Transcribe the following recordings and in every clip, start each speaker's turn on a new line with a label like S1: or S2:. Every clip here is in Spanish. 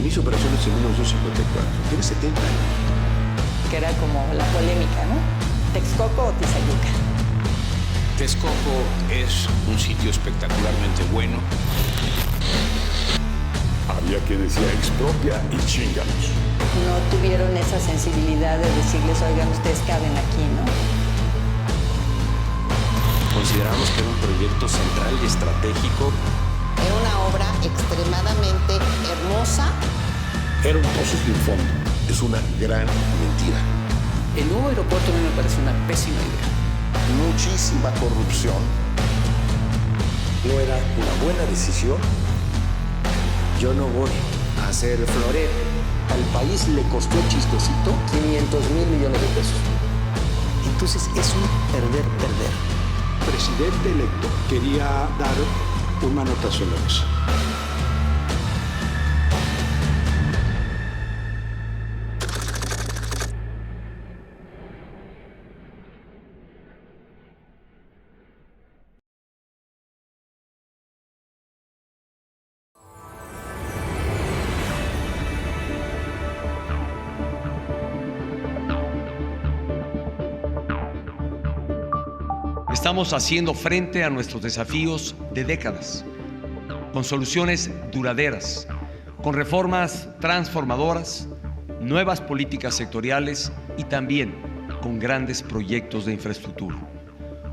S1: inicio operaciones en 1954. Tiene 70 años.
S2: Que era como la polémica, ¿no? ¿Texcoco o Tizayuca?
S3: Texcoco es un sitio espectacularmente bueno.
S4: Había quien decía expropia y chinganos.
S2: No tuvieron esa sensibilidad de decirles, oigan, ustedes caben aquí, ¿no?
S5: Consideramos que era un proyecto central y estratégico.
S6: Era una obra extremadamente hermosa.
S4: Era un pozo sin fondo.
S1: Es una gran mentira.
S7: El nuevo aeropuerto a mí me parece una pésima idea.
S8: Muchísima corrupción.
S9: No era una buena decisión.
S10: Yo no voy a hacer florero.
S9: Al país le costó chistosito 500,000 millones de pesos.
S10: Entonces es un perder-perder.
S11: El presidente electo quería dar un manotazo en la mesa.
S12: Estamos haciendo frente a nuestros desafíos de décadas, con soluciones duraderas, con reformas transformadoras, nuevas políticas sectoriales y también con grandes proyectos de infraestructura.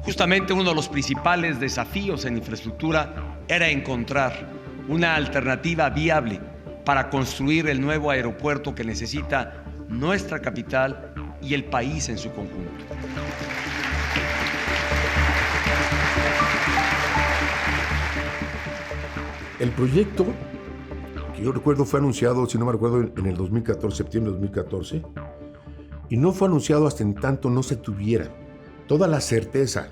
S12: Justamente uno de los principales desafíos en infraestructura era encontrar una alternativa viable para construir el nuevo aeropuerto que necesita nuestra capital y el país en su conjunto.
S1: El proyecto, que yo recuerdo fue anunciado, si no me recuerdo, en el 2014, septiembre de 2014, y no fue anunciado hasta en tanto no se tuviera toda la certeza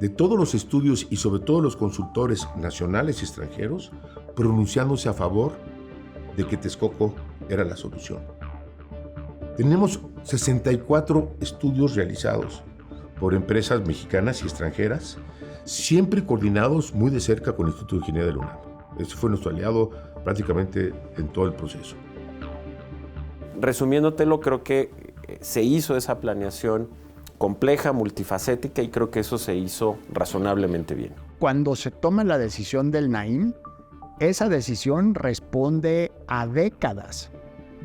S1: de todos los estudios y sobre todo los consultores nacionales y extranjeros pronunciándose a favor de que Texcoco era la solución. Tenemos 64 estudios realizados por empresas mexicanas y extranjeras, siempre coordinados muy de cerca con el Instituto de Ingeniería de la UNAM. Ese fue nuestro aliado prácticamente en todo el proceso.
S5: Resumiéndotelo, creo que se hizo esa planeación compleja, multifacética, y creo que eso se hizo razonablemente bien.
S13: Cuando se toma la decisión del Naim, esa decisión responde a décadas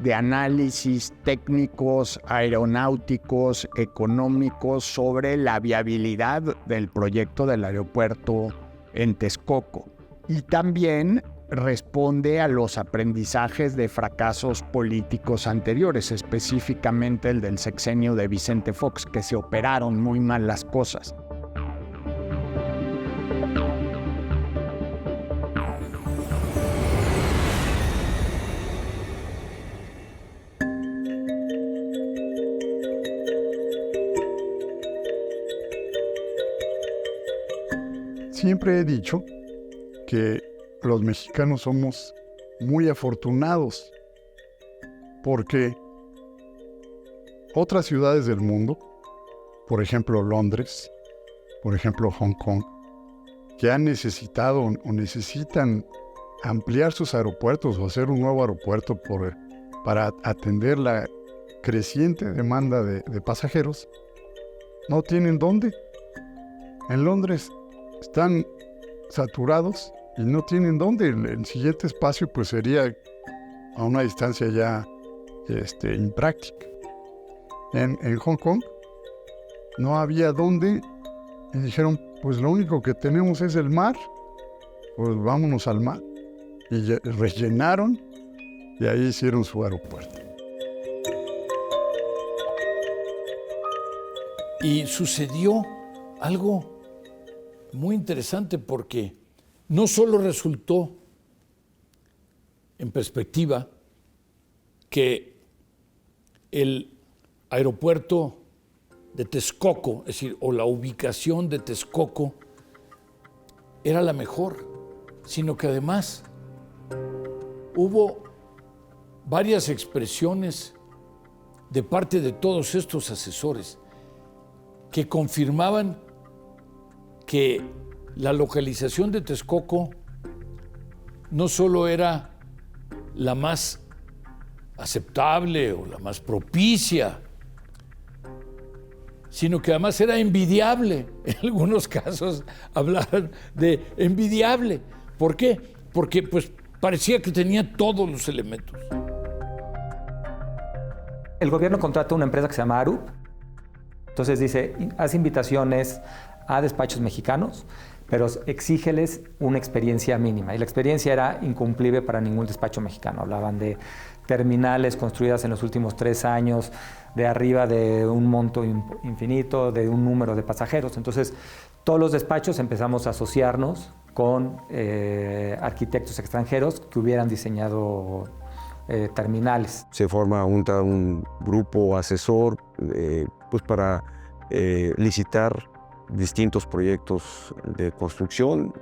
S13: de análisis técnicos, aeronáuticos, económicos sobre la viabilidad del proyecto del aeropuerto en Texcoco. Y también responde a los aprendizajes de fracasos políticos anteriores, específicamente el del sexenio de Vicente Fox, que se operaron muy mal las cosas.
S14: Siempre he dicho que los mexicanos somos muy afortunados porque otras ciudades del mundo, por ejemplo Londres, por ejemplo Hong Kong, que han necesitado o necesitan ampliar sus aeropuertos o hacer un nuevo aeropuerto para atender la creciente demanda de pasajeros, no tienen dónde. En Londres están saturados y no tienen dónde. El siguiente espacio pues sería a una distancia ya impráctica. En Hong Kong no había dónde y dijeron, pues lo único que tenemos es el mar, pues vámonos al mar. Y rellenaron y ahí hicieron su aeropuerto.
S15: Y sucedió algo muy interesante porque no solo resultó en perspectiva que el aeropuerto de Texcoco, es decir, o la ubicación de Texcoco era la mejor, sino que además hubo varias expresiones de parte de todos estos asesores que confirmaban que la localización de Texcoco no solo era la más aceptable o la más propicia, sino que además era envidiable. En algunos casos hablaban de envidiable. ¿Por qué? Porque pues parecía que tenía todos los elementos.
S16: El gobierno contrata una empresa que se llama Arup. Entonces dice, haz invitaciones a despachos mexicanos, pero exígeles una experiencia mínima. Y la experiencia era incumplible para ningún despacho mexicano. Hablaban de terminales construidas en los últimos 3 años, de arriba de un monto infinito, de un número de pasajeros. Entonces, todos los despachos empezamos a asociarnos con arquitectos extranjeros que hubieran diseñado terminales.
S17: Se forma un grupo asesor pues para licitar distintos proyectos de construcción.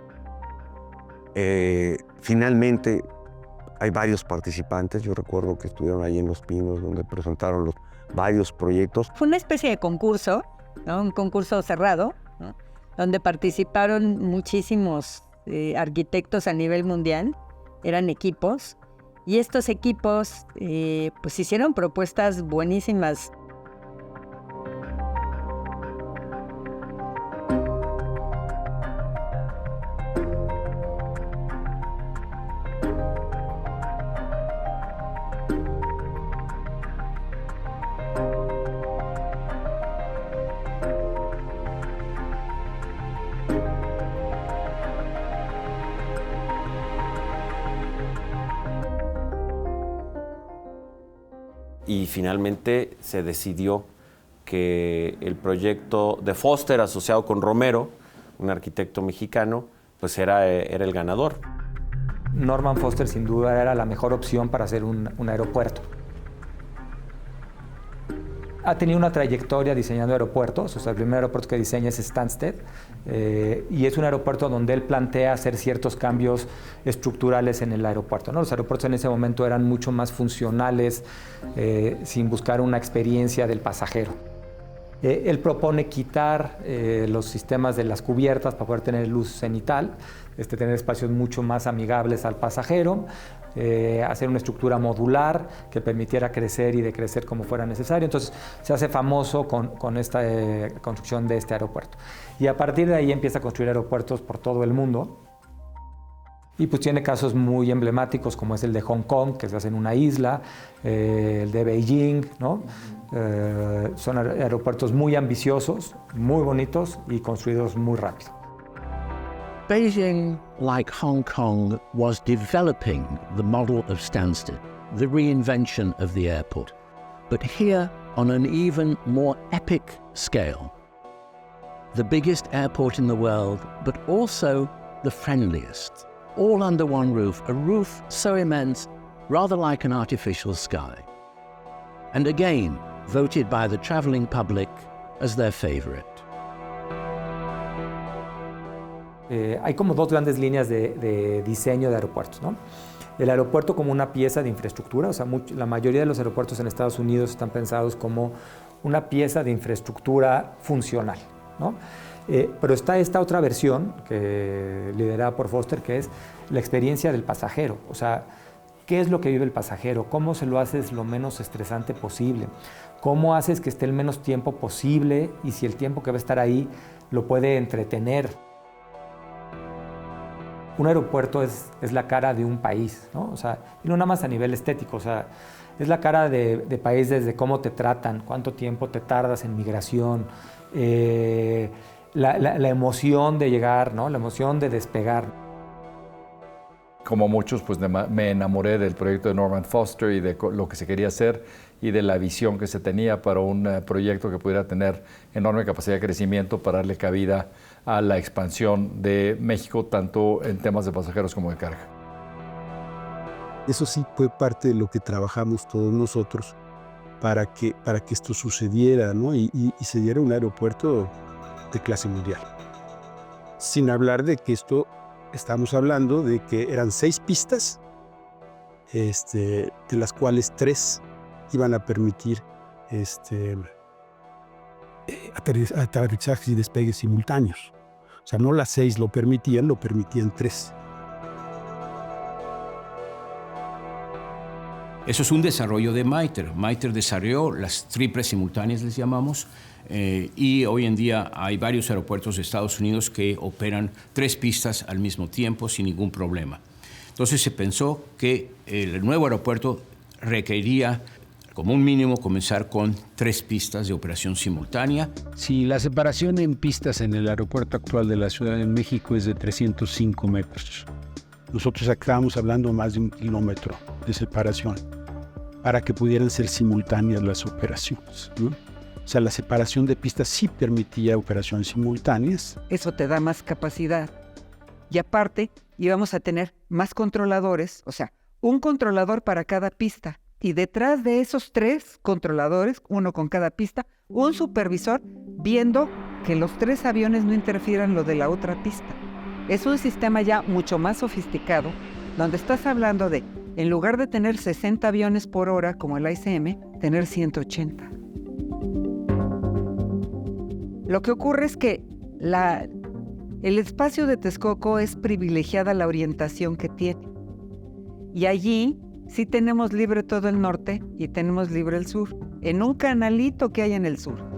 S17: Finalmente hay varios participantes. Yo recuerdo que estuvieron ahí en Los Pinos, donde presentaron varios proyectos.
S2: Fue una especie de concurso, ¿no? Un concurso cerrado, ¿no? Donde participaron muchísimos arquitectos a nivel mundial. Eran equipos. Y estos equipos pues hicieron propuestas buenísimas.
S5: Y finalmente se decidió que el proyecto de Foster asociado con Romero, un arquitecto mexicano, pues era el ganador.
S16: Norman Foster sin duda era la mejor opción para hacer un aeropuerto. Ha tenido una trayectoria diseñando aeropuertos, o sea, el primer aeropuerto que diseña es Stansted, y es un aeropuerto donde él plantea hacer ciertos cambios estructurales en el aeropuerto, ¿no? Los aeropuertos en ese momento eran mucho más funcionales, sin buscar una experiencia del pasajero. Él propone quitar los sistemas de las cubiertas para poder tener luz cenital, tener espacios mucho más amigables al pasajero, hacer una estructura modular que permitiera crecer y decrecer como fuera necesario. Entonces se hace famoso con esta construcción de este aeropuerto. Y a partir de ahí empieza a construir aeropuertos por todo el mundo. Y pues tiene casos muy emblemáticos como es el de Hong Kong, que se hace en una isla, el de Beijing, ¿no? Son aeropuertos muy ambiciosos, muy bonitos y construidos muy rápido.
S18: Beijing, like Hong Kong, was developing the model of Stansted, the reinvention of the airport, but here on an even more epic scale. The biggest airport in the world, but also the friendliest. All under one roof, a roof so immense, rather like an artificial sky. And again, voted by the traveling public as their favorite.
S16: Hay como 2 grandes líneas de diseño de aeropuertos, ¿no? El aeropuerto como una pieza de infraestructura, o sea, la mayoría de los aeropuertos en Estados Unidos están pensados como una pieza de infraestructura funcional, ¿no? Pero está esta otra versión, liderada por Foster, que es la experiencia del pasajero. O sea, ¿qué es lo que vive el pasajero? ¿Cómo se lo haces lo menos estresante posible? ¿Cómo haces que esté el menos tiempo posible? Y si el tiempo que va a estar ahí lo puede entretener. Un aeropuerto es la cara de un país, ¿no? O sea, y no nada más a nivel estético, o sea, es la cara de país desde cómo te tratan, cuánto tiempo te tardas en migración, la emoción de llegar, ¿no? La emoción de despegar.
S19: Como muchos, pues me enamoré del proyecto de Norman Foster y de lo que se quería hacer y de la visión que se tenía para un proyecto que pudiera tener enorme capacidad de crecimiento para darle cabida a la expansión de México, tanto en temas de pasajeros como de carga.
S11: Eso sí fue parte de lo que trabajamos todos nosotros para que esto sucediera, ¿no? Y se diera un aeropuerto de clase mundial. Sin hablar de que estamos hablando de que eran 6 pistas, de las cuales 3 iban a permitir aterrizajes y despegues simultáneos. O sea, no las 6 lo permitían 3.
S3: Eso es un desarrollo de MITRE. MITRE desarrolló las triples simultáneas, les llamamos, y hoy en día hay varios aeropuertos de Estados Unidos que operan 3 pistas al mismo tiempo sin ningún problema. Entonces se pensó que el nuevo aeropuerto requeriría como un mínimo comenzar con 3 pistas de operación simultánea.
S11: Si la separación en pistas en el aeropuerto actual de la Ciudad de México es de 305 metros, nosotros estábamos hablando más de 1 kilómetro de separación para que pudieran ser simultáneas las operaciones, ¿no? O sea, la separación de pistas sí permitía operaciones simultáneas.
S20: Eso te da más capacidad. Y aparte, íbamos a tener más controladores, o sea, un controlador para cada pista. Y detrás de esos 3 controladores, uno con cada pista, un supervisor viendo que los 3 aviones no interfieran lo de la otra pista. Es un sistema ya mucho más sofisticado, donde estás hablando de, en lugar de tener 60 aviones por hora como el ICM, tener 180. Lo que ocurre es que el espacio de Texcoco es privilegiada la orientación que tiene. Y allí sí tenemos libre todo el norte y tenemos libre el sur, en un canalito que hay en el sur.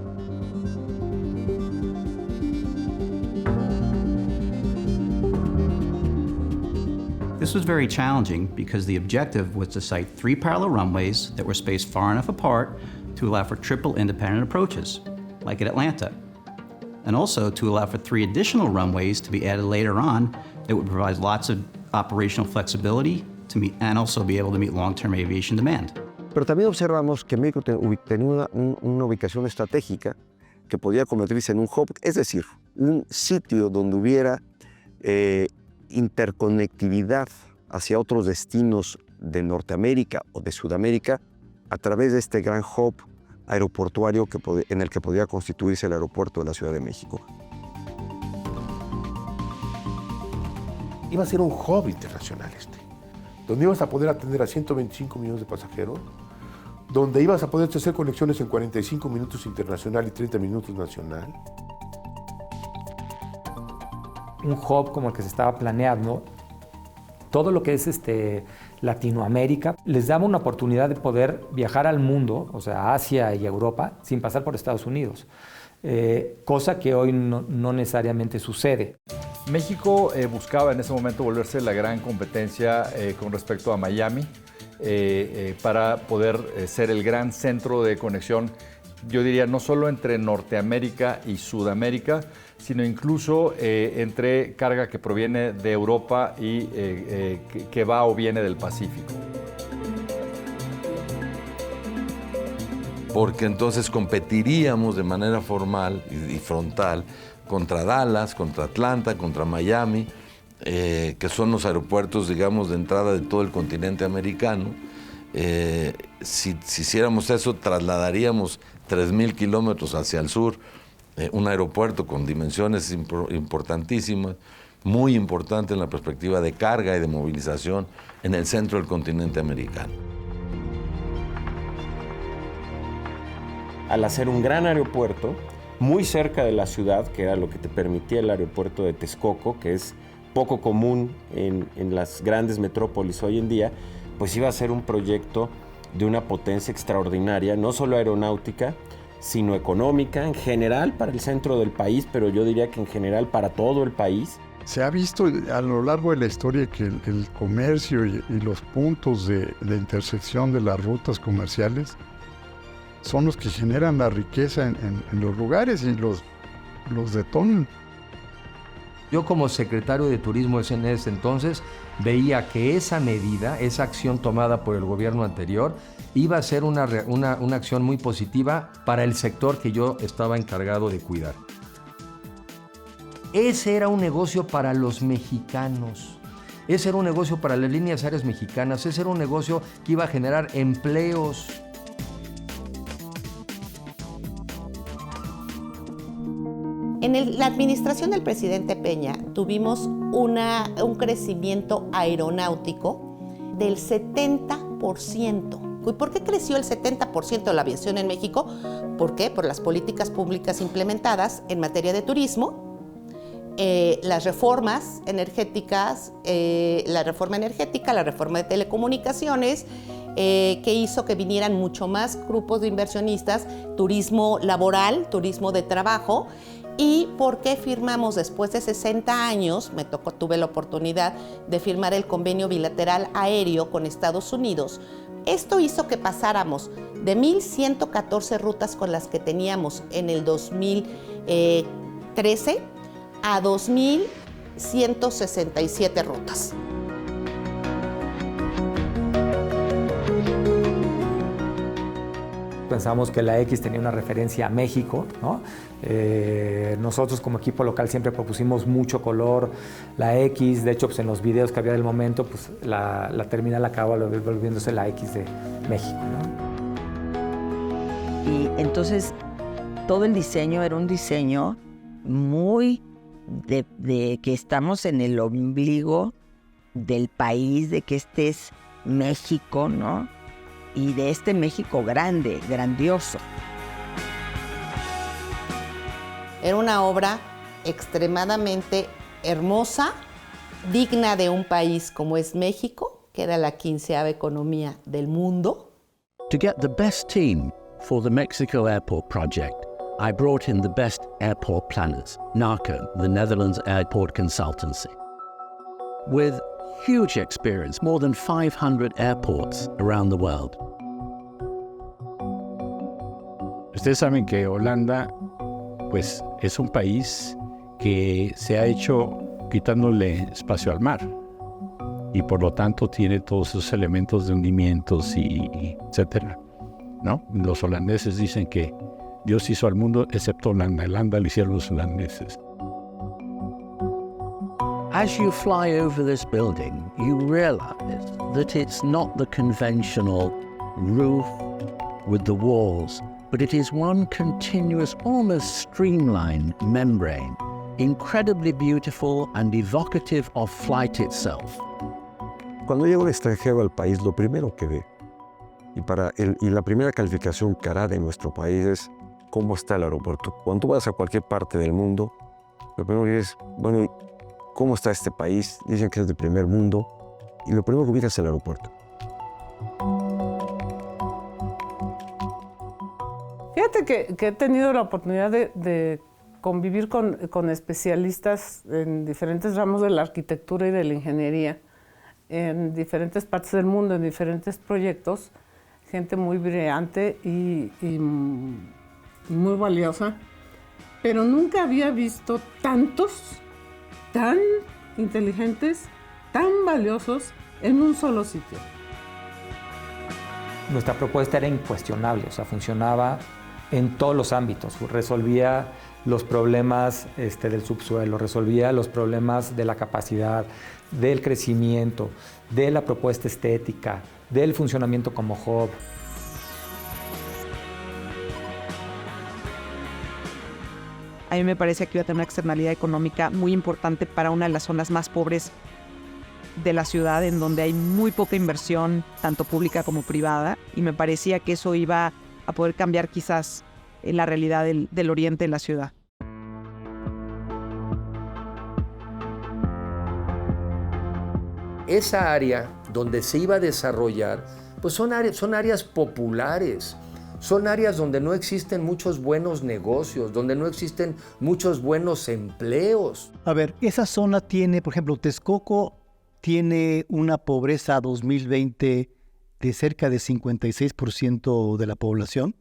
S21: This was very challenging because the objective was to site 3 parallel runways that were spaced far enough apart to allow for triple independent approaches, like at Atlanta, and also to allow for 3 additional runways to be added later on that would provide lots of operational flexibility to meet and also be able to meet long-term aviation demand.
S17: Pero también observamos que México tenía una ubicación estratégica que podía convertirse en un hub, es decir, un sitio donde hubiera interconectividad hacia otros destinos de Norteamérica o de Sudamérica a través de este gran hub aeroportuario en el que podía constituirse el aeropuerto de la Ciudad de México.
S1: Iba a ser un hub internacional donde ibas a poder atender a 125 millones de pasajeros, donde ibas a poder hacer conexiones en 45 minutos internacional y 30 minutos nacional.
S16: Un hub como el que se estaba planeando, todo lo que es Latinoamérica, les daba una oportunidad de poder viajar al mundo, o sea, Asia y Europa, sin pasar por Estados Unidos, cosa que hoy no necesariamente sucede.
S19: México buscaba en ese momento volverse la gran competencia con respecto a Miami para poder ser el gran centro de conexión, yo diría, no solo entre Norteamérica y Sudamérica, sino incluso entre carga que proviene de Europa y que va o viene del Pacífico.
S22: Porque entonces competiríamos de manera formal y frontal contra Dallas, contra Atlanta, contra Miami, que son los aeropuertos, digamos, de entrada de todo el continente americano. Si hiciéramos eso, trasladaríamos 3,000 kilómetros hacia el sur, un aeropuerto con dimensiones importantísimas, muy importante en la perspectiva de carga y de movilización en el centro del continente americano.
S5: Al hacer un gran aeropuerto muy cerca de la ciudad, que era lo que te permitía el aeropuerto de Texcoco, que es poco común en las grandes metrópolis hoy en día, pues iba a ser un proyecto de una potencia extraordinaria, no solo aeronáutica, sino económica en general para el centro del país, pero yo diría que en general para todo el país.
S14: Se ha visto a lo largo de la historia que el comercio y los puntos de intersección de las rutas comerciales son los que generan la riqueza en los lugares y los detonan.
S23: Yo como secretario de Turismo en ese entonces veía que esa medida, esa acción tomada por el gobierno anterior, iba a ser una acción muy positiva para el sector que yo estaba encargado de cuidar. Ese era un negocio para los mexicanos. Ese era un negocio para las líneas aéreas mexicanas. Ese era un negocio que iba a generar empleos.
S6: En la administración del presidente Peña tuvimos un crecimiento aeronáutico del 70%. ¿Y por qué creció el 70% de la aviación en México? ¿Por qué? Por las políticas públicas implementadas en materia de turismo las reformas energéticas, la reforma energética, la reforma de telecomunicaciones, que hizo que vinieran mucho más grupos de inversionistas, turismo laboral, turismo de trabajo. ¿Y por qué firmamos después de 60 años? Tuve la oportunidad de firmar el convenio bilateral aéreo con Estados Unidos. Esto hizo que pasáramos de 1,114 rutas con las que teníamos en el 2013 a 2,167 rutas.
S16: Pensamos que la X tenía una referencia a México, ¿no? Nosotros como equipo local siempre propusimos mucho color, la X, de hecho pues en los videos que había del momento, pues la terminal acaba volviéndose la X de México, ¿no?
S2: Y entonces todo el diseño era un diseño muy de que estamos en el ombligo del país, de que este es México, ¿no? Y de este México grande, grandioso.
S6: Era una obra extremadamente hermosa, digna de un país como es México, que era la 15ª economía del mundo.
S18: To get the best team for the Mexico Airport project, I brought in the best airport planners, NARCO, the Netherlands Airport Consultancy. With huge experience, more than 500 airports around the world.
S11: Ustedes saben que Holanda, pues, es un país que se ha hecho quitándole espacio al mar y por lo tanto tiene todos esos elementos de hundimientos y etcétera, ¿no? Los holandeses dicen que Dios hizo al mundo excepto Holanda. Holanda lo hicieron los holandeses.
S18: As you fly over this building, you realize that it's not the conventional roof with the walls, but it is one continuous, almost streamlined membrane, incredibly beautiful and evocative of flight itself.
S17: Cuando llega un extranjero al país, lo primero que ve, y la primera calificación que hará de nuestro país es cómo está el aeropuerto. Cuando tú vas a cualquier parte del mundo, lo primero que es, bueno, ¿cómo está este país? Dicen que es de primer mundo. Y lo primero que ubica es el aeropuerto.
S4: Fíjate que he tenido la oportunidad de convivir con especialistas en diferentes ramos de la arquitectura y de la ingeniería, en diferentes partes del mundo, en diferentes proyectos. Gente muy brillante y muy valiosa. Pero nunca había visto tantos tan inteligentes, tan valiosos en un solo sitio.
S16: Nuestra propuesta era incuestionable, o sea, funcionaba en todos los ámbitos, resolvía los problemas del subsuelo, resolvía los problemas de la capacidad, del crecimiento, de la propuesta estética, del funcionamiento como hub.
S20: A mí me parece que iba a tener una externalidad económica muy importante para una de las zonas más pobres de la ciudad, en donde hay muy poca inversión, tanto pública como privada, y me parecía que eso iba a poder cambiar quizás la realidad del oriente de la ciudad.
S23: Esa área donde se iba a desarrollar, pues son áreas populares. Son áreas donde no existen muchos buenos negocios, donde no existen muchos buenos empleos.
S7: A ver, esa zona tiene, por ejemplo, Texcoco tiene una pobreza 2020 de cerca de 56% de la población,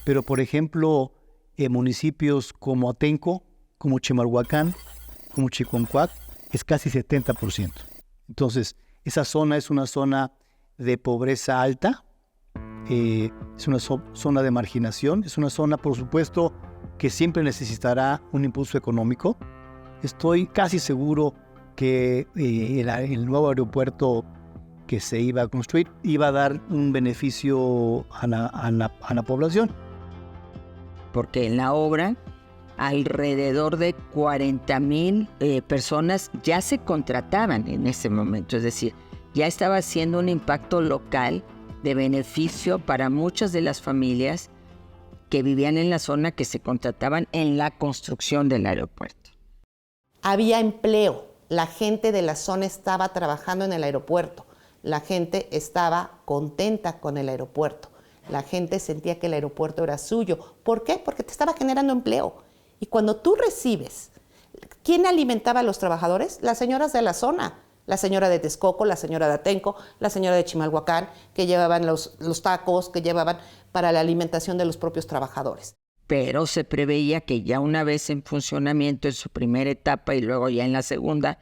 S7: pero por ejemplo, en municipios como Atenco, como Chimalhuacán, como Chiconcuac, es casi 70%. Entonces, esa zona es una zona de pobreza alta, es una zona de marginación, es una zona, por supuesto, que siempre necesitará un impulso económico. Estoy casi seguro que el nuevo aeropuerto que se iba a construir iba a dar un beneficio a la población.
S2: Porque en la obra alrededor de 40,000 personas ya se contrataban en ese momento, es decir, ya estaba haciendo un impacto local de beneficio para muchas de las familias que vivían en la zona, que se contrataban en la construcción del aeropuerto.
S6: Había empleo, la gente de la zona estaba trabajando en el aeropuerto, la gente estaba contenta con el aeropuerto, la gente sentía que el aeropuerto era suyo. ¿Por qué? Porque te estaba generando empleo. Y cuando tú recibes, ¿quién alimentaba a los trabajadores? Las señoras de la zona. La señora de Texcoco, la señora de Atenco, la señora de Chimalhuacán, que llevaban los tacos, que llevaban para la alimentación de los propios trabajadores.
S8: Pero se preveía que ya una vez en funcionamiento en su primera etapa y luego ya en la segunda,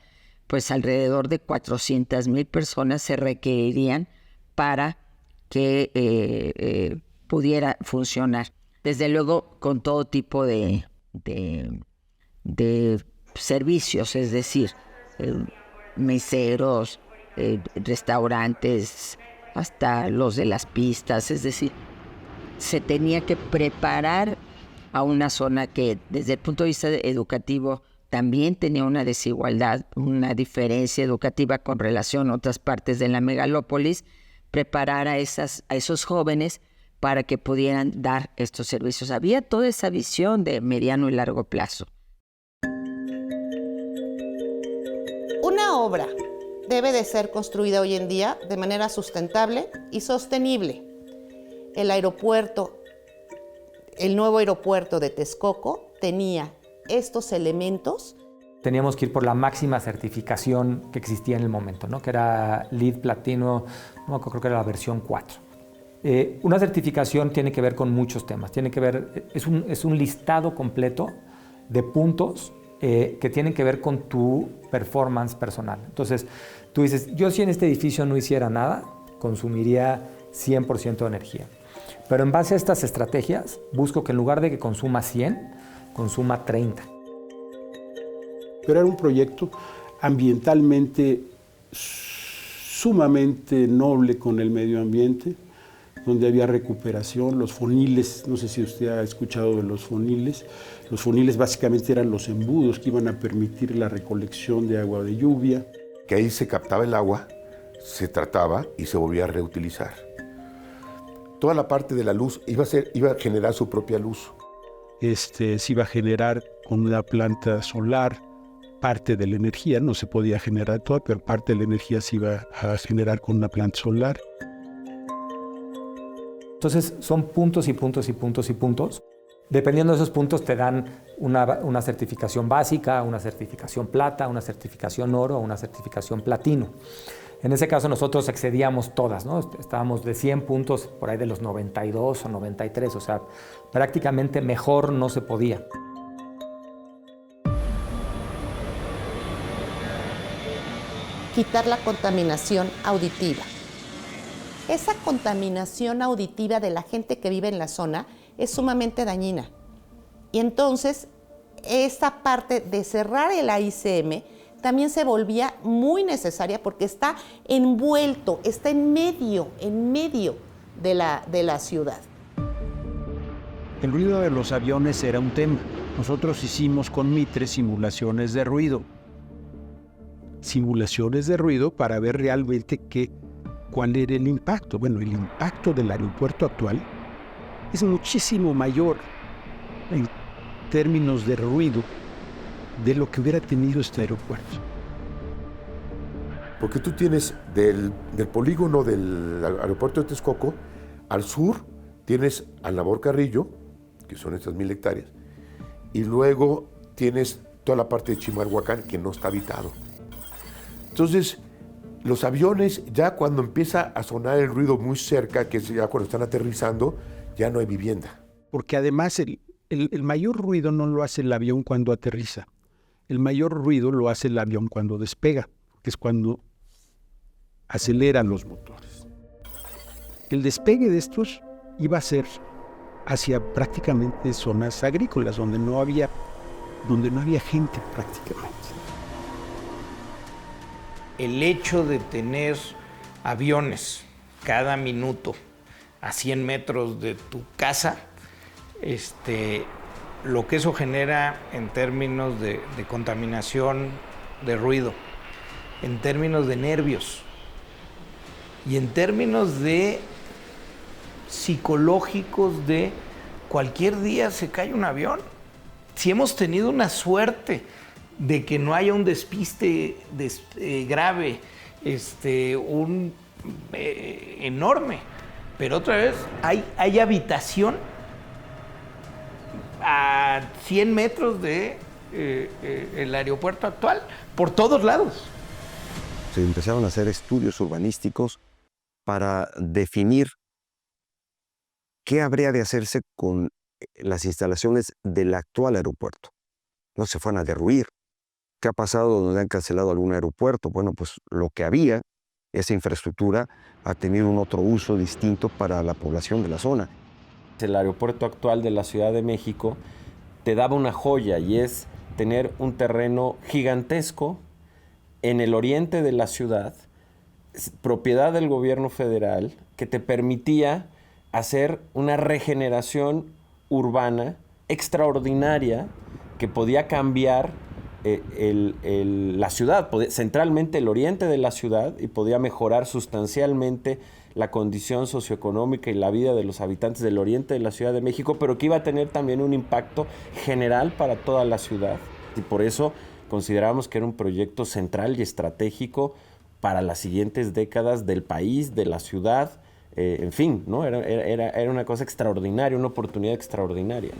S8: pues alrededor de 400,000 personas se requerirían para que pudiera funcionar. Desde luego con todo tipo de servicios, es decir, meseros, restaurantes, hasta los de las pistas, es decir, se tenía que preparar a una zona que desde el punto de vista educativo también tenía una desigualdad, una diferencia educativa con relación a otras partes de la megalópolis, preparar a esos jóvenes para que pudieran dar estos servicios. Había toda esa visión de mediano y largo plazo.
S6: Una obra debe de ser construida hoy en día de manera sustentable y sostenible. El aeropuerto, el nuevo aeropuerto de Texcoco tenía estos elementos.
S16: Teníamos que ir por la máxima certificación que existía en el momento, ¿no? Que era LEED Platino, no, creo que era la versión 4. Una certificación tiene que ver con muchos temas. Tiene que ver, es un listado completo de puntos que tienen que ver con tu performance personal. Entonces, tú dices, yo si en este edificio no hiciera nada, consumiría 100% de energía. Pero en base a estas estrategias, busco que en lugar de que consuma 100, consuma 30.
S11: Pero era un proyecto ambientalmente sumamente noble con el medio ambiente, donde había recuperación, los foniles, no sé si usted ha escuchado de los foniles básicamente eran los embudos que iban a permitir la recolección de agua de lluvia.
S1: Que ahí se captaba el agua, se trataba y se volvía a reutilizar. Toda la parte de la luz iba a generar su propia luz.
S11: Se iba a generar con una planta solar, parte de la energía, no se podía generar toda, pero parte de la energía se iba a generar con una planta solar.
S16: Entonces son puntos y puntos y puntos y puntos. Dependiendo de esos puntos te dan una certificación básica, una certificación plata, una certificación oro o una certificación platino. En ese caso nosotros excedíamos todas, ¿no? Estábamos de 100 puntos por ahí de los 92 o 93, o sea, prácticamente mejor no se podía.
S6: Quitar la contaminación auditiva. Esa contaminación auditiva de la gente que vive en la zona es sumamente dañina. Y entonces, esta parte de cerrar el AICM también se volvía muy necesaria porque está envuelto, está en medio de la ciudad.
S7: El ruido de los aviones era un tema. Nosotros hicimos con Mitre simulaciones de ruido. Simulaciones de ruido para ver realmente cuál era el impacto. Bueno, el impacto del aeropuerto actual es muchísimo mayor en términos de ruido de lo que hubiera tenido este aeropuerto.
S1: Porque tú tienes del polígono del aeropuerto de Texcoco, al sur tienes a Labor Carrillo, que son estas 1,000 hectáreas, y luego tienes toda la parte de Chimalhuacán que no está habitado. Entonces, los aviones, ya cuando empieza a sonar el ruido muy cerca, que es ya cuando están aterrizando, ya no hay vivienda.
S11: Porque además el mayor ruido no lo hace el avión cuando aterriza. El mayor ruido lo hace el avión cuando despega, que es cuando aceleran los motores. El despegue de estos iba a ser hacia prácticamente zonas agrícolas, donde no había gente prácticamente.
S9: El hecho de tener aviones cada minuto a 100 metros de tu casa, lo que eso genera en términos de contaminación, de ruido, en términos de nervios y en términos de psicológicos de cualquier día se cae un avión. Si hemos tenido una suerte de que no haya un despiste grave, enorme. Pero otra vez, hay habitación a 100 metros de el aeropuerto actual, por todos lados.
S17: Se empezaron a hacer estudios urbanísticos para definir qué habría de hacerse con las instalaciones del actual aeropuerto. No se fueron a derruir. ¿Qué ha pasado donde han cancelado algún aeropuerto? Bueno, pues lo que había, esa infraestructura, ha tenido un otro uso distinto para la población de la zona.
S5: El aeropuerto actual de la Ciudad de México te daba una joya, y es tener un terreno gigantesco en el oriente de la ciudad, propiedad del gobierno federal, que te permitía hacer una regeneración urbana extraordinaria que podía cambiar la ciudad, centralmente el oriente de la ciudad, y podía mejorar sustancialmente la condición socioeconómica y la vida de los habitantes del oriente de la Ciudad de México, pero que iba a tener también un impacto general para toda la ciudad. Y por eso consideramos que era un proyecto central y estratégico para las siguientes décadas del país, de la ciudad, en fin, ¿no? Era una cosa extraordinaria, una oportunidad extraordinaria.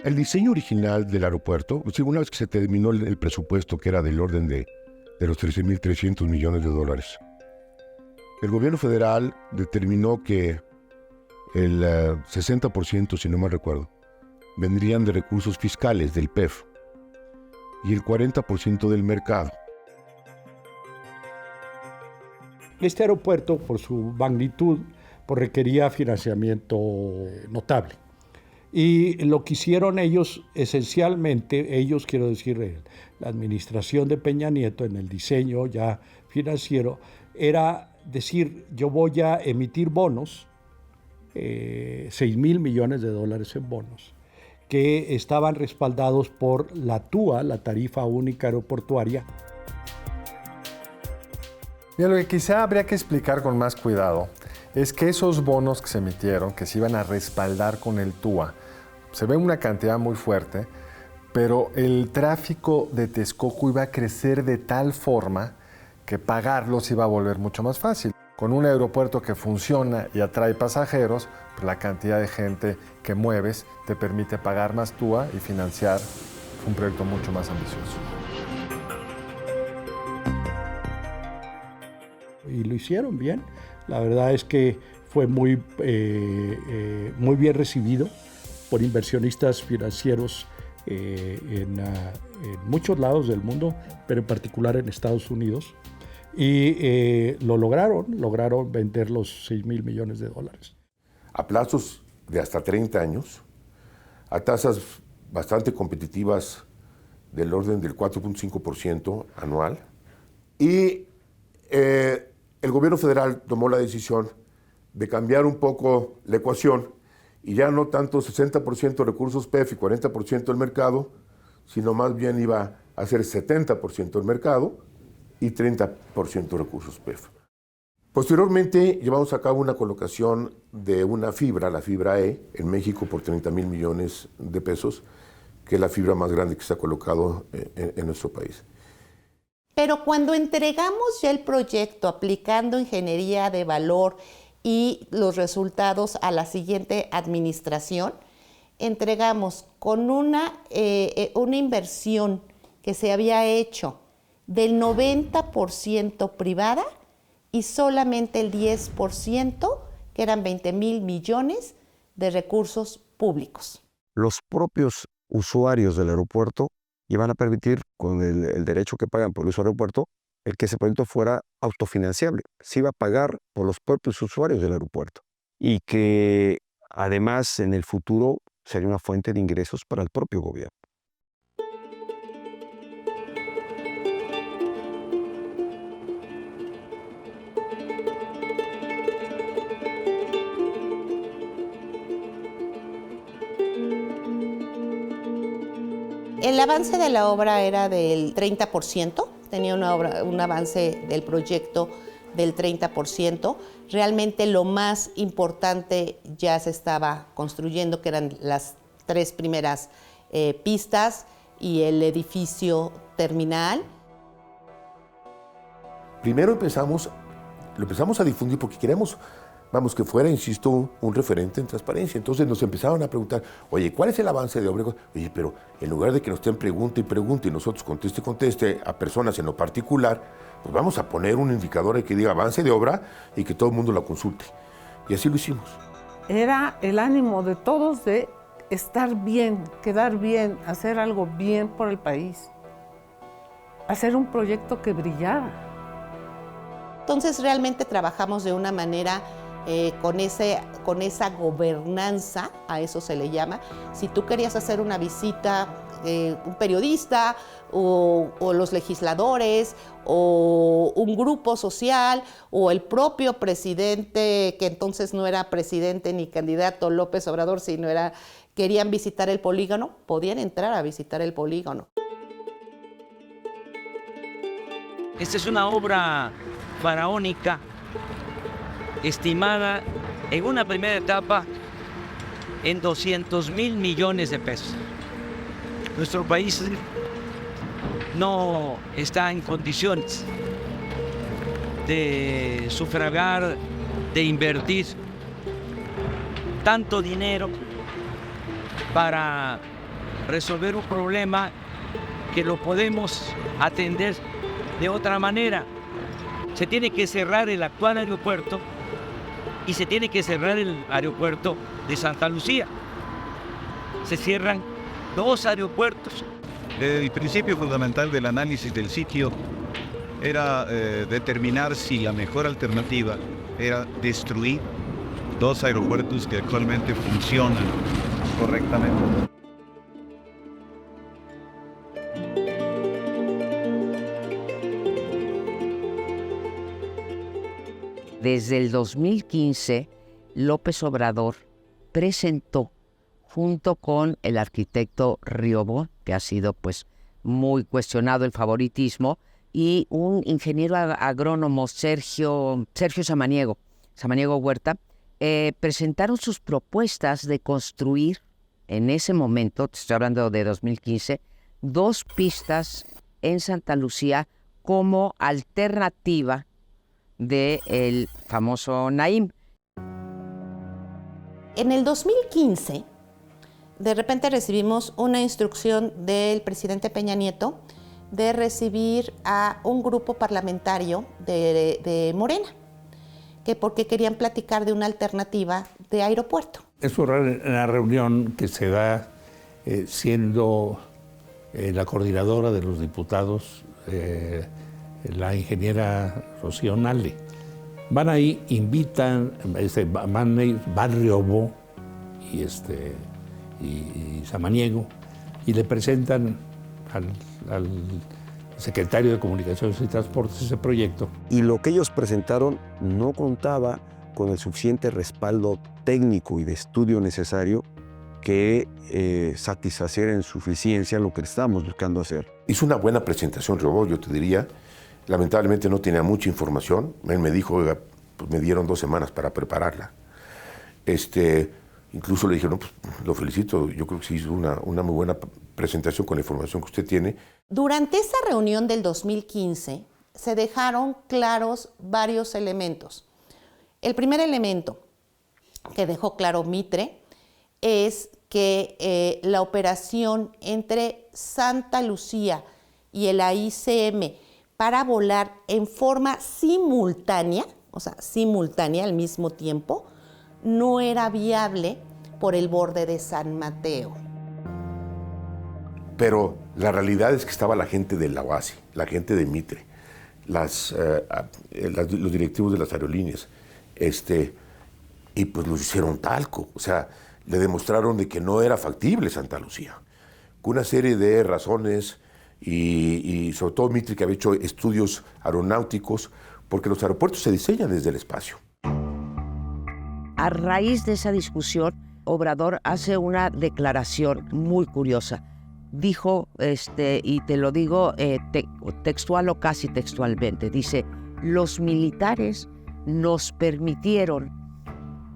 S1: El diseño original del aeropuerto, una vez que se terminó el presupuesto, que era del orden de los 13.300 millones de dólares, el gobierno federal determinó que el 60%, si no mal recuerdo, vendrían de recursos fiscales del PEF y el 40% del mercado.
S15: Este aeropuerto, por su magnitud, requería financiamiento notable. Y lo que hicieron ellos, esencialmente, quiero decir, la administración de Peña Nieto, en el diseño ya financiero, era decir, yo voy a emitir bonos, 6,000 millones de dólares en bonos, que estaban respaldados por la TUA, la Tarifa Única Aeroportuaria.
S10: Mira, lo que quizá habría que explicar con más cuidado es que esos bonos que se emitieron, que se iban a respaldar con el TUA, se ve una cantidad muy fuerte, pero el tráfico de Texcoco iba a crecer de tal forma que pagarlos iba a volver mucho más fácil. Con un aeropuerto que funciona y atrae pasajeros, pues la cantidad de gente que mueves te permite pagar más TUA y financiar un proyecto mucho más ambicioso.
S15: Y lo hicieron bien. La verdad es que fue muy bien recibido por inversionistas financieros en muchos lados del mundo, pero en particular en Estados Unidos. Y lograron vender los 6,000 millones de dólares.
S1: A plazos de hasta 30 años, a tasas bastante competitivas del orden del 4.5% anual. Y el gobierno federal tomó la decisión de cambiar un poco la ecuación y ya no tanto 60% recursos PEF y 40% el mercado, sino más bien iba a ser 70% el mercado y 30% recursos PEF. Posteriormente llevamos a cabo una colocación de una fibra, la fibra E, en México por 30,000 millones de pesos, que es la fibra más grande que se ha colocado en nuestro país.
S6: Pero cuando entregamos ya el proyecto aplicando ingeniería de valor y los resultados a la siguiente administración, entregamos con una inversión que se había hecho del 90% privada y solamente el 10%, que eran 20,000 millones de recursos públicos.
S17: Los propios usuarios del aeropuerto iban a permitir, con el derecho que pagan por el uso del aeropuerto, el que ese proyecto fuera autofinanciable. Se iba a pagar por los propios usuarios del aeropuerto. Y que además en el futuro sería una fuente de ingresos para el propio gobierno.
S6: El avance de la obra era del 30%, tenía un avance del proyecto del 30%. Realmente lo más importante ya se estaba construyendo, que eran las 3 primeras pistas y el edificio terminal.
S1: Primero lo empezamos a difundir porque queremos, que fuera, insisto, un referente en transparencia. Entonces nos empezaron a preguntar, oye, ¿cuál es el avance de obra? Oye, pero en lugar de que nos estén pregunte y nosotros conteste a personas en lo particular, pues vamos a poner un indicador que diga avance de obra y que todo el mundo la consulte. Y así lo hicimos.
S4: Era el ánimo de todos de estar bien, quedar bien, hacer algo bien por el país, hacer un proyecto que brillara.
S6: Entonces realmente trabajamos de una manera con esa gobernanza, a eso se le llama. Si tú querías hacer una visita, un periodista o los legisladores o un grupo social o el propio presidente, que entonces no era presidente ni candidato López Obrador, sino querían visitar el polígono, podían entrar a visitar el polígono.
S3: Esta es una obra faraónica estimada en una primera etapa en 200,000 millones de pesos. Nuestro país no está en condiciones de sufragar, de invertir tanto dinero para resolver un problema que lo podemos atender de otra manera. Se tiene que cerrar el actual aeropuerto y se tiene que cerrar el aeropuerto de Santa Lucía. Se cierran 2 aeropuertos.
S12: El principio fundamental del análisis del sitio era determinar si la mejor alternativa era destruir 2 aeropuertos que actualmente funcionan correctamente.
S8: Desde el 2015, López Obrador presentó, junto con el arquitecto Riobó, que ha sido pues muy cuestionado el favoritismo, y un ingeniero agrónomo, Sergio Samaniego Huerta, presentaron sus propuestas de construir, en ese momento, te estoy hablando de 2015, 2 pistas en Santa Lucía como alternativa del famoso Naim.
S6: En el 2015, de repente recibimos una instrucción del presidente Peña Nieto de recibir a un grupo parlamentario de Morena, que porque querían platicar de una alternativa de aeropuerto.
S9: Es una reunión que se da siendo la coordinadora de los diputados, la ingeniera Rocío Nale. Van ahí, invitan, van Riobó y Samaniego, y le presentan al secretario de Comunicaciones y Transportes ese proyecto.
S17: Y lo que ellos presentaron no contaba con el suficiente respaldo técnico y de estudio necesario que satisfaciera en suficiencia lo que estábamos buscando hacer.
S1: Hizo una buena presentación, Riobó, yo te diría. Lamentablemente no tenía mucha información. Él me dijo, oiga, pues me dieron 2 semanas para prepararla. Incluso le dije, no, pues lo felicito, yo creo que sí hizo una muy buena presentación con la información que usted tiene.
S6: Durante esa reunión del 2015 se dejaron claros varios elementos. El primer elemento que dejó claro Mitre es que la operación entre Santa Lucía y el AICM para volar en forma simultánea, o sea, simultánea al mismo tiempo, no era viable por el borde de San Mateo.
S1: Pero la realidad es que estaba la gente de la OASI, la gente de Mitre, los directivos de las aerolíneas, y pues los hicieron talco. O sea, le demostraron de que no era factible Santa Lucía, con una serie de razones, y sobre todo Mitre, que había hecho estudios aeronáuticos, porque los aeropuertos se diseñan desde el espacio.
S8: A raíz de esa discusión, Obrador hace una declaración muy curiosa. Dijo, y te lo digo textual o casi textualmente, dice, los militares nos permitieron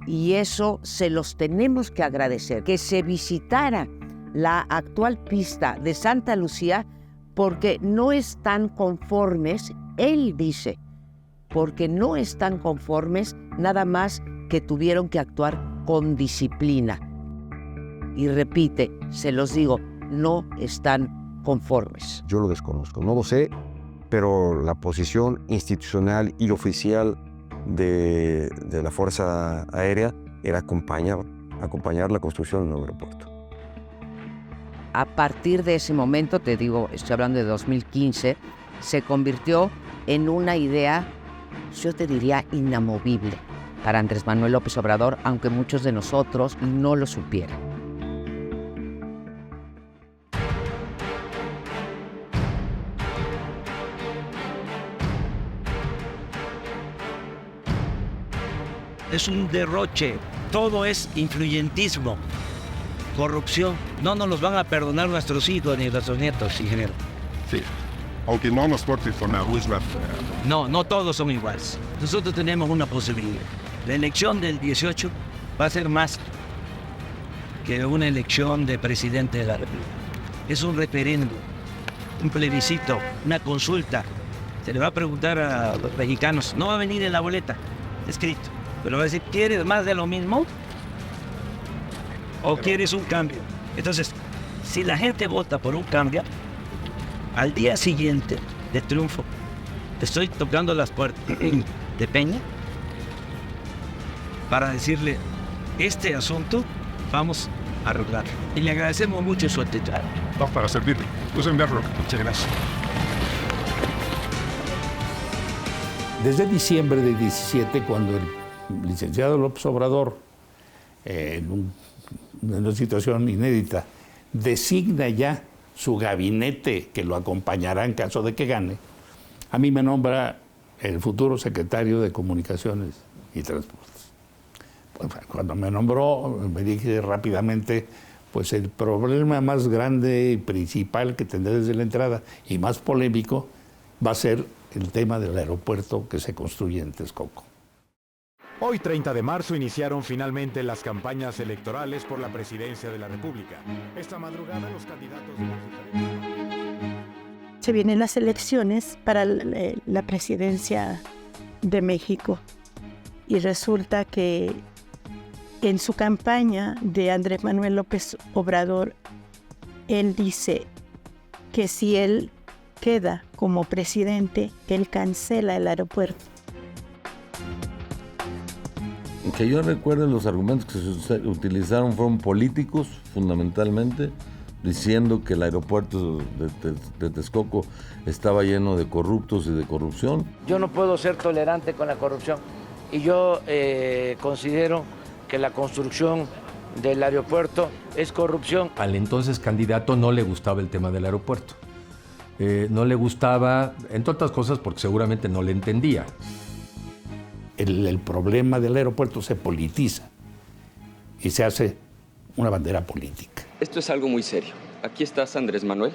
S13: y eso se los tenemos que agradecer, que se visitara la actual pista de Santa Lucía porque no están conformes, él dice, porque no están conformes, nada más que tuvieron que actuar con disciplina. Y repite, se los digo, no están conformes.
S17: Yo lo desconozco, no lo sé, pero la posición institucional y oficial de la Fuerza Aérea era acompañar la construcción del nuevo aeropuerto.
S13: A partir de ese momento, te digo, estoy hablando de 2015, se convirtió en una idea, yo te diría, inamovible para Andrés Manuel López Obrador, aunque muchos de nosotros no lo supieran.
S3: Es un derroche, todo es influyentismo, corrupción. No nos los van a perdonar nuestros hijos ni nuestros nietos, ingeniero.
S19: Sí, aunque no nos porten con la misma.
S3: No todos son iguales. Nosotros tenemos una posibilidad. La elección del 18 va a ser más que una elección de presidente de la República. Es un referéndum, un plebiscito, una consulta. Se le va a preguntar a los mexicanos, no va a venir en la boleta, escrito, pero va a decir, ¿quieres más de lo mismo? ¿O quieres un cambio? Entonces, si la gente vota por un cambio, al día siguiente de triunfo, estoy tocando las puertas de Peña para decirle, este asunto vamos a arreglarlo. Y le agradecemos mucho su actitud.
S19: Vamos para servirle. Pues enviarlo. Muchas gracias.
S15: Desde diciembre de 17, cuando el licenciado López Obrador, en una situación inédita, designa ya su gabinete que lo acompañará en caso de que gane, a mí me nombra el futuro secretario de Comunicaciones y Transportes. Pues, cuando me nombró, me dije rápidamente, pues el problema más grande y principal que tendré desde la entrada y más polémico va a ser el tema del aeropuerto que se construye en Texcoco.
S21: Hoy, 30 de marzo, iniciaron finalmente las campañas electorales por la presidencia de la República. Esta madrugada los candidatos de los diferentes...
S24: Se vienen las elecciones para la presidencia de México y resulta que en su campaña de Andrés Manuel López Obrador, él dice que si él queda como presidente, él cancela el aeropuerto.
S22: Que yo recuerdo, los argumentos que se utilizaron fueron políticos, fundamentalmente, diciendo que el aeropuerto de Texcoco estaba lleno de corruptos y de corrupción.
S3: Yo no puedo ser tolerante con la corrupción y yo considero que la construcción del aeropuerto es corrupción.
S23: Al entonces candidato no le gustaba el tema del aeropuerto. No le gustaba, entre otras cosas, porque seguramente no le entendía.
S15: El problema del aeropuerto se politiza y se hace una bandera política.
S25: Esto es algo muy serio. Aquí estás, Andrés Manuel,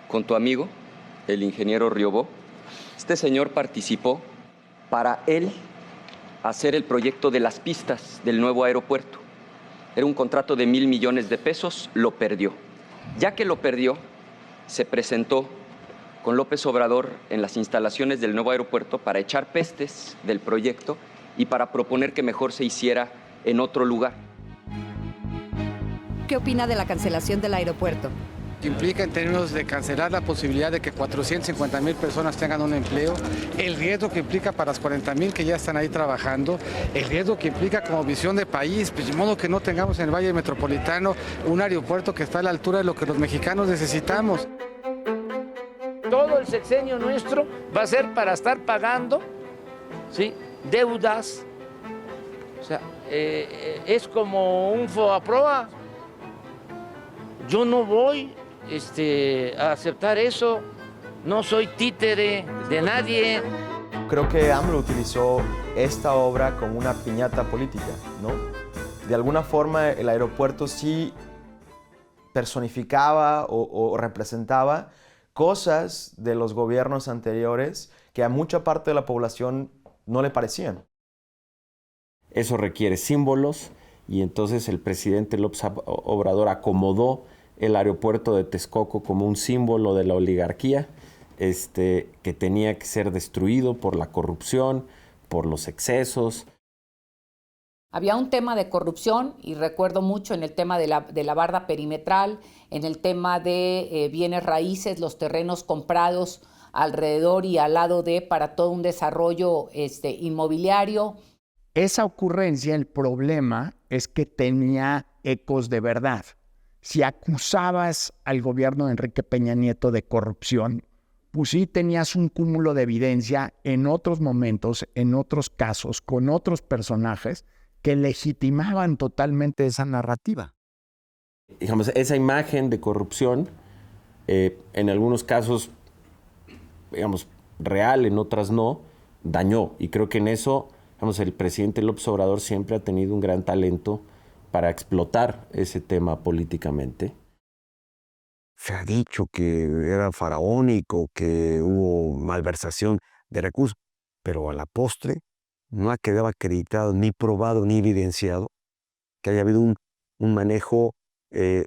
S25: con tu amigo, el ingeniero Riobó. Este señor participó para él hacer el proyecto de las pistas del nuevo aeropuerto. Era un contrato de 1,000 millones de pesos, lo perdió. Ya que lo perdió, se presentó con López Obrador en las instalaciones del nuevo aeropuerto para echar pestes del proyecto y para proponer que mejor se hiciera en otro lugar.
S26: ¿Qué opina de la cancelación del aeropuerto?
S27: Implica en términos de cancelar la posibilidad de que 450,000 personas tengan un empleo, el riesgo que implica para las 40,000 que ya están ahí trabajando, el riesgo que implica como visión de país, pues de modo que no tengamos en el Valle Metropolitano un aeropuerto que está a la altura de lo que los mexicanos necesitamos.
S3: Todo el sexenio nuestro va a ser para estar pagando, ¿sí?, deudas. O sea, es como un FOAPROA. Yo no voy a aceptar eso. No soy títere de nadie.
S28: Creo que AMLO utilizó esta obra como una piñata política, ¿no? De alguna forma el aeropuerto sí personificaba o representaba cosas de los gobiernos anteriores que a mucha parte de la población no le parecían. eso requiere símbolos y entonces el presidente López Obrador acomodó el aeropuerto de Texcoco como un símbolo de la oligarquía, que tenía que ser destruido por la corrupción, por los excesos.
S2: Había un tema de corrupción, y recuerdo mucho en el tema de la barda perimetral, en el tema de bienes raíces, los terrenos comprados alrededor y al lado de para todo un desarrollo inmobiliario.
S5: Esa ocurrencia, el problema es que tenía ecos de verdad. Si acusabas al gobierno de Enrique Peña Nieto de corrupción, pues sí tenías un cúmulo de evidencia en otros momentos, en otros casos, con otros personajes que legitimaban totalmente esa narrativa.
S28: Digamos, esa imagen de corrupción, en algunos casos, digamos, real, en otras no, dañó. Y creo que en eso, digamos, el presidente López Obrador siempre ha tenido un gran talento para explotar ese tema políticamente.
S17: Se ha dicho que era faraónico, que hubo malversación de recursos, pero a la postre no ha quedado acreditado, ni probado, ni evidenciado que haya habido un manejo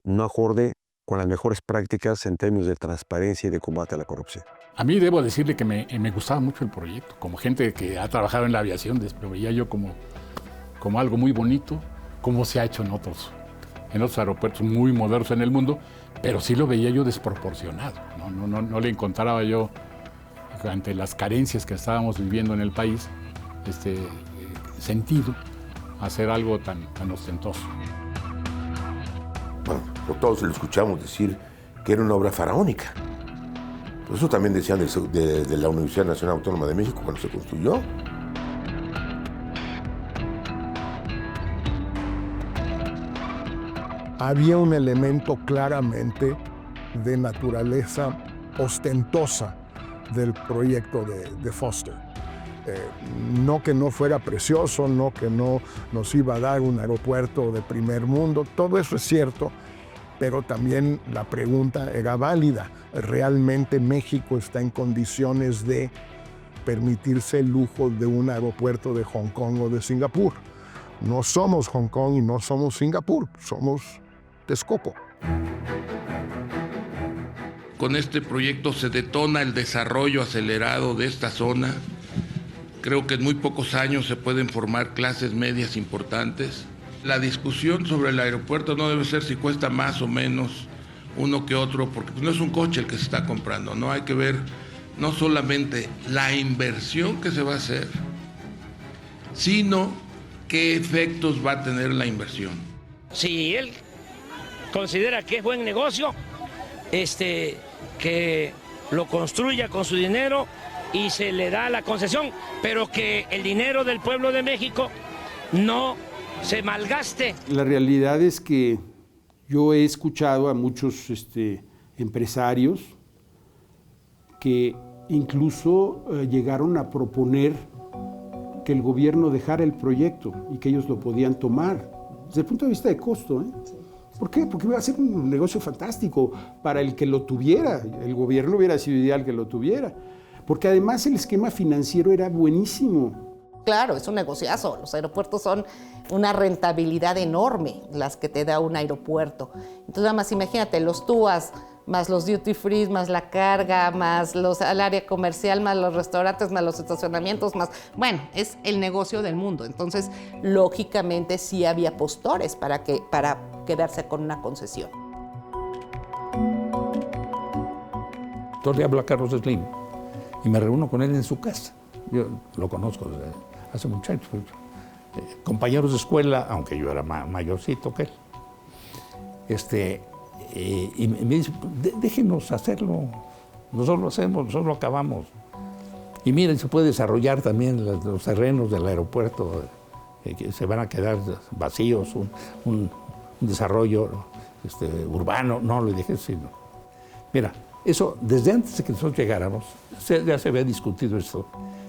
S17: no acorde con las mejores prácticas en términos de transparencia y de combate a la corrupción.
S7: A mí debo decirle que me gustaba mucho el proyecto. Como gente que ha trabajado en la aviación, lo veía yo como algo muy bonito, como se ha hecho en otros aeropuertos muy modernos en el mundo, pero sí lo veía yo desproporcionado. No le encontraba yo, ante las carencias que estábamos viviendo en el país, sentido hacer algo tan ostentoso.
S1: Bueno, todos lo escuchamos decir que era una obra faraónica. Por eso también decían de la Universidad Nacional Autónoma de México cuando se construyó.
S11: Había un elemento claramente de naturaleza ostentosa del proyecto de Foster. No que no fuera precioso, no que no nos iba a dar un aeropuerto de primer mundo, todo eso es cierto, pero también la pregunta era válida. ¿Realmente México está en condiciones de permitirse el lujo de un aeropuerto de Hong Kong o de Singapur? No somos Hong Kong y no somos Singapur, somos Texcoco.
S14: Con este proyecto se detona el desarrollo acelerado de esta zona. Creo que en muy pocos años se pueden formar clases medias importantes. La discusión sobre el aeropuerto no debe ser si cuesta más o menos uno que otro, porque no es un coche el que se está comprando, ¿no? Hay que ver no solamente la inversión que se va a hacer, sino qué efectos va a tener la inversión.
S3: Si él considera que es buen negocio, que lo construya con su dinero y se le da la concesión, pero que el dinero del pueblo de México no se malgaste.
S15: La realidad es que yo he escuchado a muchos empresarios que incluso llegaron a proponer que el gobierno dejara el proyecto y que ellos lo podían tomar, desde el punto de vista de costo. ¿Por qué? Porque iba a ser un negocio fantástico para el que lo tuviera. El gobierno hubiera sido ideal que lo tuviera. Porque además el esquema financiero era buenísimo.
S6: Claro, es un negociazo. Los aeropuertos son una rentabilidad enorme las que te da un aeropuerto. Entonces, nada más imagínate, los TUAs, más los duty free, más la carga, más el área comercial, más los restaurantes, más los estacionamientos, más... Bueno, es el negocio del mundo. Entonces, lógicamente, sí había postores para quedarse con una concesión.
S16: Entonces le hablo a Carlos Slim y me reúno con él en su casa. Yo lo conozco desde hace muchos años. Compañeros de escuela, aunque yo era mayorcito que él. Y me dice, déjenos hacerlo. Nosotros lo hacemos, nosotros lo acabamos. Y miren, se puede desarrollar también los terrenos del aeropuerto, que se van a quedar vacíos, un desarrollo urbano. No, le dije, sí, no. Mira, eso, desde antes de que nosotros llegáramos, ya se había discutido esto.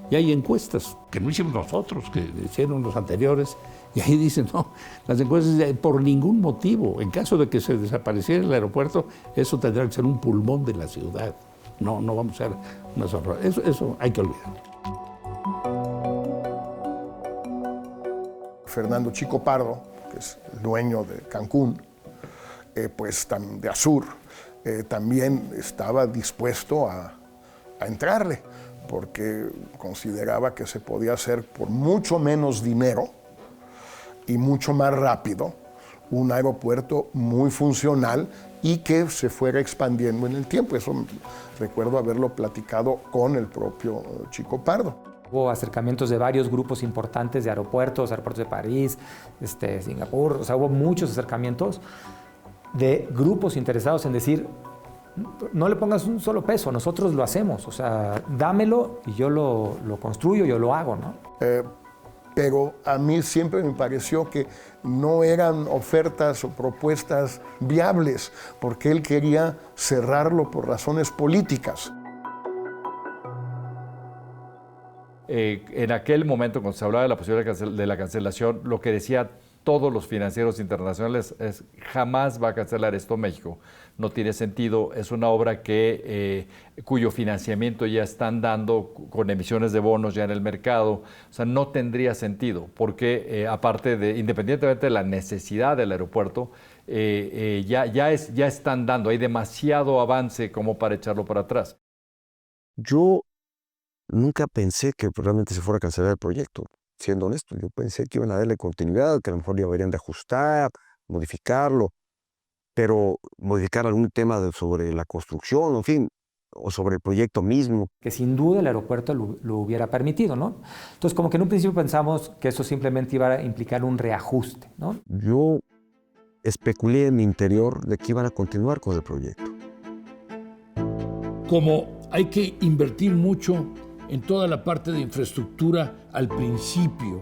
S16: Y hay encuestas que no hicimos nosotros, que hicieron los anteriores, y ahí dicen, no, las encuestas por ningún motivo. En caso de que se desapareciera el aeropuerto, eso tendrá que ser un pulmón de la ciudad. No vamos a ser una sola. Eso hay que olvidar.
S11: Fernando Chico Pardo, que es el dueño de Cancún, pues de Azur, también estaba dispuesto a entrarle, porque consideraba que se podía hacer por mucho menos dinero y mucho más rápido un aeropuerto muy funcional y que se fuera expandiendo en el tiempo. Eso recuerdo haberlo platicado con el propio Chico Pardo.
S4: Hubo acercamientos de varios grupos importantes de aeropuertos de París, Singapur, o sea, hubo muchos acercamientos de grupos interesados en decir, no le pongas un solo peso, nosotros lo hacemos, o sea, dámelo y yo lo construyo, yo lo hago, ¿no?
S11: Pero a mí siempre me pareció que no eran ofertas o propuestas viables, porque él quería cerrarlo por razones políticas.
S8: En aquel momento, cuando se hablaba de la posibilidad de la cancelación, lo que decía todos los financieros internacionales es jamás va a cancelar esto México. No tiene sentido, es una obra cuyo financiamiento ya están dando con emisiones de bonos ya en el mercado. O sea, no tendría sentido, porque independientemente de la necesidad del aeropuerto, ya están dando, hay demasiado avance como para echarlo para atrás.
S17: Yo nunca pensé que realmente se fuera a cancelar el proyecto. Siendo honesto, yo pensé que iban a darle continuidad, que a lo mejor deberían de ajustar, modificarlo, pero modificar algún tema sobre la construcción, en fin, o sobre el proyecto mismo.
S4: Que sin duda el aeropuerto lo hubiera permitido, ¿no? Entonces, como que en un principio pensamos que eso simplemente iba a implicar un reajuste, ¿no?
S17: Yo especulé en mi interior de que iban a continuar con el proyecto.
S9: Como hay que invertir mucho en toda la parte de infraestructura al principio,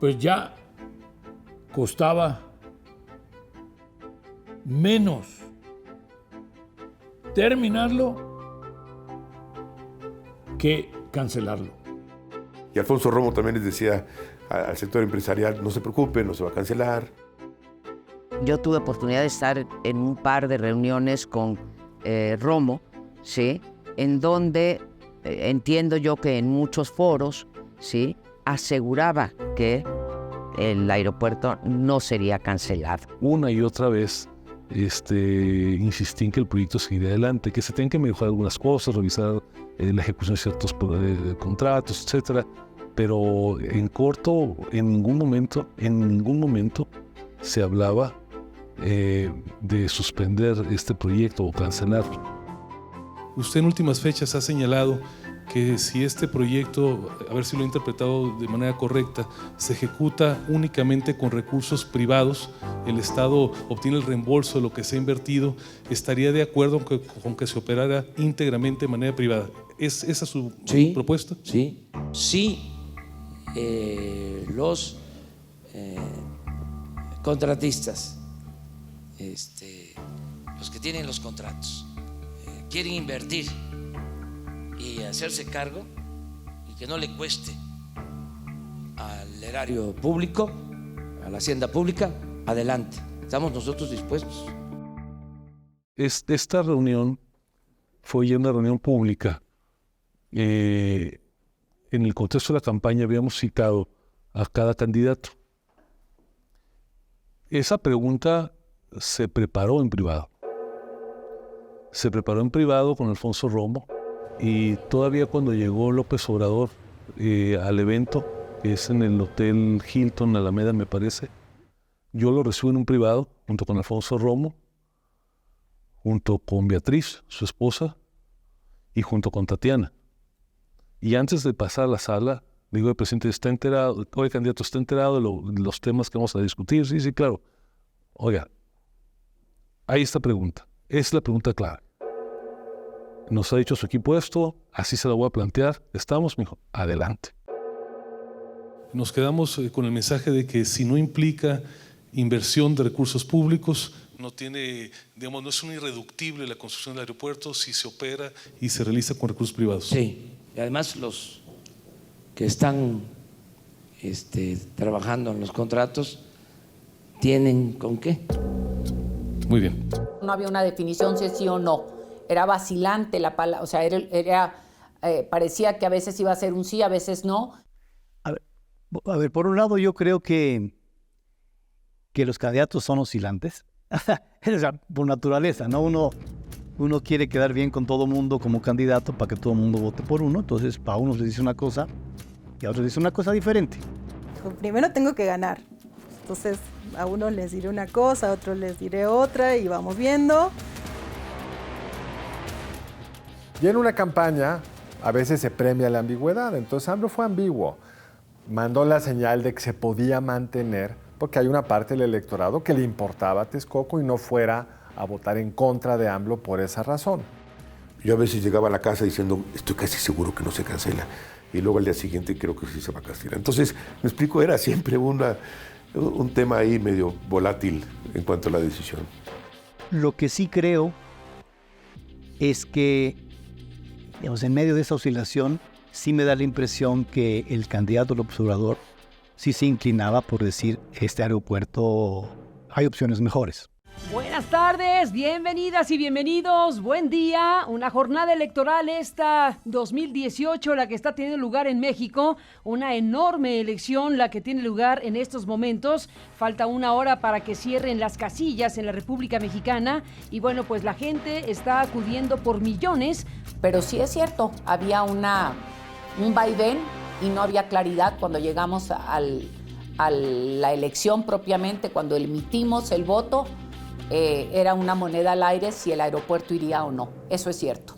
S9: pues ya costaba menos terminarlo que cancelarlo.
S10: Y Alfonso Romo también les decía al sector empresarial, no se preocupen, no se va a cancelar.
S12: Yo tuve oportunidad de estar en un par de reuniones con Romo, ¿sí?, en donde entiendo yo que en muchos foros, ¿sí?, aseguraba que el aeropuerto no sería cancelado.
S13: Una y otra vez insistí en que el proyecto seguiría adelante, que se tenían que mejorar algunas cosas, revisar la ejecución de ciertos contratos, etcétera. Pero en corto, en ningún momento se hablaba de suspender este proyecto o cancelarlo.
S18: Usted en últimas fechas ha señalado que si este proyecto, a ver si lo he interpretado de manera correcta, se ejecuta únicamente con recursos privados, el Estado obtiene el reembolso de lo que se ha invertido, estaría de acuerdo con que se operara íntegramente de manera privada. ¿Es esa su propuesta?
S3: Sí. Sí, los contratistas, los que tienen los contratos, quieren invertir y hacerse cargo y que no le cueste al erario público, a la hacienda pública, adelante. Estamos nosotros dispuestos.
S13: Esta reunión fue ya una reunión pública. En el contexto de la campaña habíamos citado a cada candidato. Esa pregunta se preparó en privado. Se preparó en privado con Alfonso Romo y todavía cuando llegó López Obrador al evento, que es en el Hotel Hilton Alameda, me parece, yo lo recibo en un privado junto con Alfonso Romo, junto con Beatriz, su esposa, y junto con Tatiana. Y antes de pasar a la sala, digo, el presidente está enterado, el candidato está enterado de los temas que vamos a discutir. Sí, claro. Oiga, ahí está pregunta. Es la pregunta clave. Nos ha dicho su equipo esto, así se lo voy a plantear. ¿Estamos? Me dijo, adelante.
S18: Nos quedamos con el mensaje de que si no implica inversión de recursos públicos, no tiene, digamos, no es un irreductible la construcción del aeropuerto si se opera y se realiza con recursos privados.
S3: Sí, y además los que están trabajando en los contratos tienen con qué.
S18: Muy bien.
S2: No había una definición si es sí o no. Era vacilante la palabra, o sea, parecía que a veces iba a ser un sí, a veces no.
S5: A ver,
S19: A ver, por un lado yo creo que los candidatos son oscilantes, o sea, por naturaleza, ¿no? Uno quiere quedar bien con todo mundo como candidato para que todo el mundo vote por uno, entonces para unos les dice una cosa y a otros les dice una cosa diferente.
S20: Primero tengo que ganar, entonces a unos les diré una cosa, a otros les diré otra y vamos viendo.
S21: Y en una campaña a veces se premia la ambigüedad, entonces AMLO fue ambiguo. Mandó la señal de que se podía mantener porque hay una parte del electorado que le importaba a Texcoco y no fuera a votar en contra de AMLO por esa razón.
S10: Yo a veces llegaba a la casa diciendo, estoy casi seguro que no se cancela. Y luego al día siguiente creo que sí se va a cancelar. Entonces, me explico, era siempre un tema ahí medio volátil en cuanto a la decisión.
S19: Lo que sí creo es que, digamos, en medio de esa oscilación, sí me da la impresión que el candidato López Obrador sí se inclinaba por decir, este aeropuerto hay opciones mejores.
S22: Buenas tardes, bienvenidas y bienvenidos, buen día, una jornada electoral esta 2018, la que está teniendo lugar en México, una enorme elección la que tiene lugar en estos momentos, falta una hora para que cierren las casillas en la República Mexicana y bueno, pues la gente está acudiendo por millones.
S2: Pero sí es cierto, había un vaivén y no había claridad cuando llegamos a la elección propiamente, cuando emitimos el voto. Era una moneda al aire si el aeropuerto iría o no. Eso es cierto.